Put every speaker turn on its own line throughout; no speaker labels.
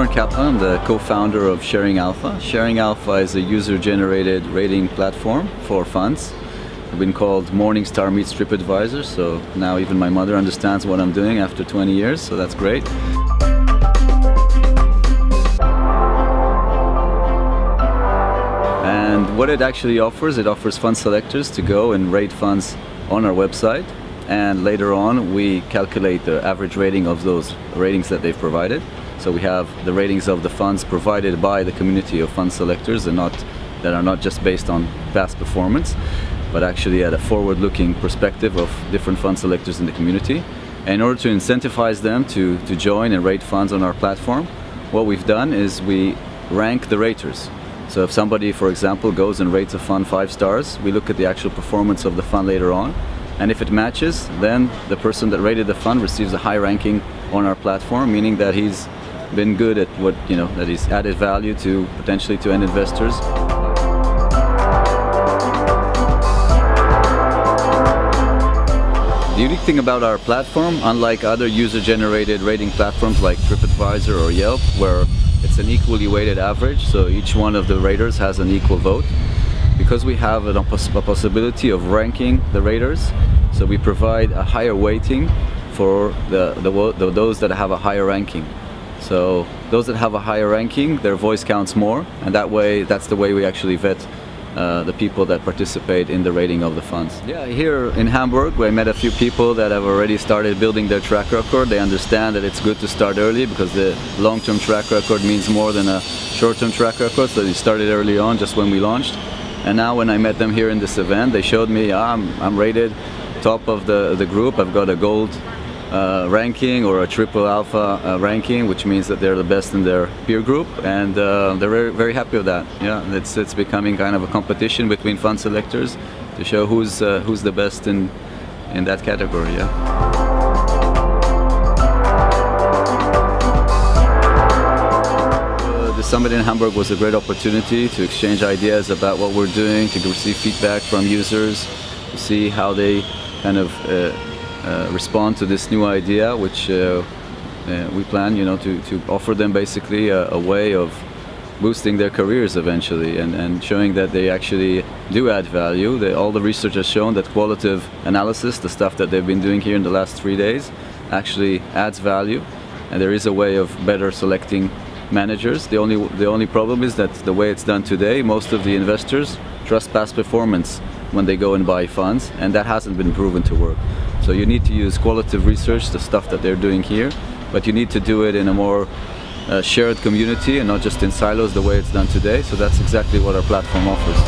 Oran Kaplan. I'm the co-founder of SharingAlpha. SharingAlpha is a user-generated rating platform for funds. I've been called Morningstar meets TripAdvisor, so now even my mother understands what I'm doing after 20 years, so that's great. And what it actually offers, it offers fund selectors to go and rate funds on our website, and later on we calculate the average rating of those ratings that they've provided. So we have the ratings of the funds provided by the community of fund selectors, and that are not just based on past performance, but actually at a forward-looking perspective of different fund selectors in the community. And in order to incentivize them to join and rate funds on our platform, what we've done is we rank the raters. So if somebody, for example, goes and rates a fund 5 stars, we look at the actual performance of the fund later on, and if it matches, then the person that rated the fund receives a high ranking on our platform, meaning that he's been good at what, that he's added value to potentially to end investors. The unique thing about our platform, unlike other user-generated rating platforms like TripAdvisor or Yelp, where it's an equally weighted average, so each one of the raters has an equal vote, because we have a possibility of ranking the raters, so we provide a higher weighting for those that have a higher ranking. So those that have a higher ranking, their voice counts more, and that's the way we actually vet the people that participate in the rating of the funds. Yeah, here in Hamburg, we met a few people that have already started building their track record. They understand that it's good to start early because the long-term track record means more than a short-term track record, so they started early on, just when we launched. And now when I met them here in this event, they showed me I'm rated top of the group. I've got a gold ranking or a triple alpha ranking, which means that they're the best in their peer group, and they're very, very happy with that. Yeah, it's becoming kind of a competition between fund selectors to show who's the best in that category. Yeah. The summit in Hamburg was a great opportunity to exchange ideas about what we're doing, to receive feedback from users, to see how they kind of respond to this new idea, which we plan, to offer them basically a way of boosting their careers eventually, and showing that they actually do add value. All the research has shown that qualitative analysis, the stuff that they've been doing here in the last 3 days, actually adds value, and there is a way of better selecting managers. The only problem is that the way it's done today, most of the investors trust past performance when they go and buy funds, and that hasn't been proven to work. So you need to use qualitative research, the stuff that they're doing here, but you need to do it in a more shared community and not just in silos the way it's done today. So that's exactly what our platform offers.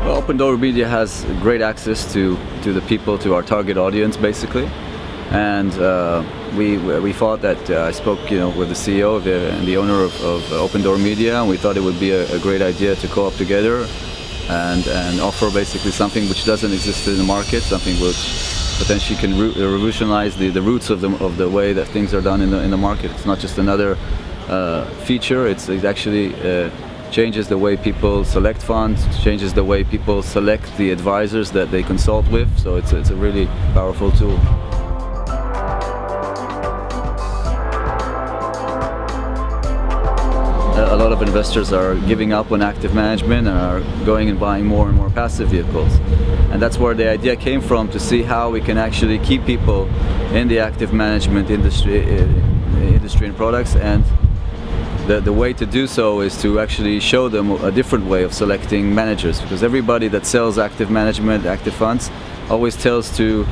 Well, Open Door Media has great access to the people, to our target audience basically. And we thought that I spoke, with the CEO and the owner of Open Door Media, and we thought it would be a great idea to co-op together and offer basically something which doesn't exist in the market, something which potentially can revolutionize the roots of the way that things are done in the market. It's not just another feature. It actually changes the way people select funds, changes the way people select the advisors that they consult with. So it's a really powerful tool. A lot of investors are giving up on active management and are going and buying more and more passive vehicles. And that's where the idea came from, to see how we can actually keep people in the active management industry and products. And the way to do so is to actually show them a different way of selecting managers, because everybody that sells active management, active funds, always tells to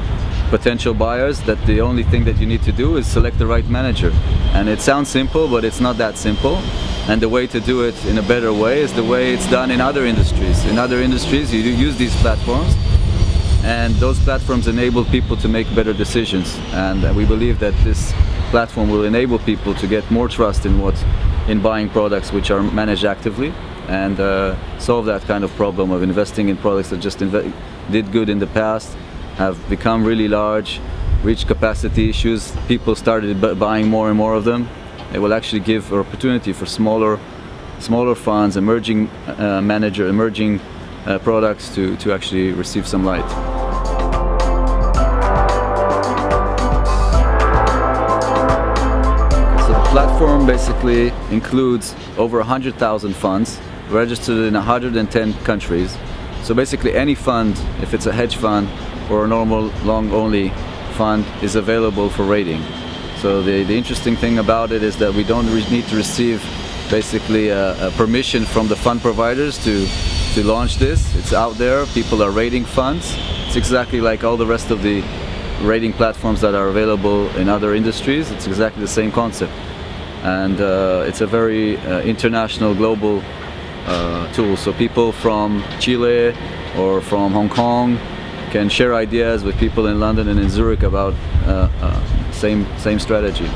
potential buyers that the only thing that you need to do is select the right manager. And it sounds simple, but it's not that simple. And the way to do it in a better way is the way it's done in other industries. In other industries, you do use these platforms, and those platforms enable people to make better decisions. And we believe that this platform will enable people to get more trust in buying products which are managed actively, and solve that kind of problem of investing in products that just did good in the past, have become really large, reached capacity issues, people started buying more and more of them. It will actually give an opportunity for smaller funds, emerging products to actually receive some light. platform basically includes over 100,000 funds registered in 110 countries. So basically any fund, if it's a hedge fund or a normal long-only fund, is available for rating. So the interesting thing about it is that we don't need to receive basically a permission from the fund providers to launch this. It's out there, people are rating funds. It's exactly like all the rest of the rating platforms that are available in other industries. It's exactly the same concept. And it's a very international, global tool. So people from Chile or from Hong Kong can share ideas with people in London and in Zurich about same strategy.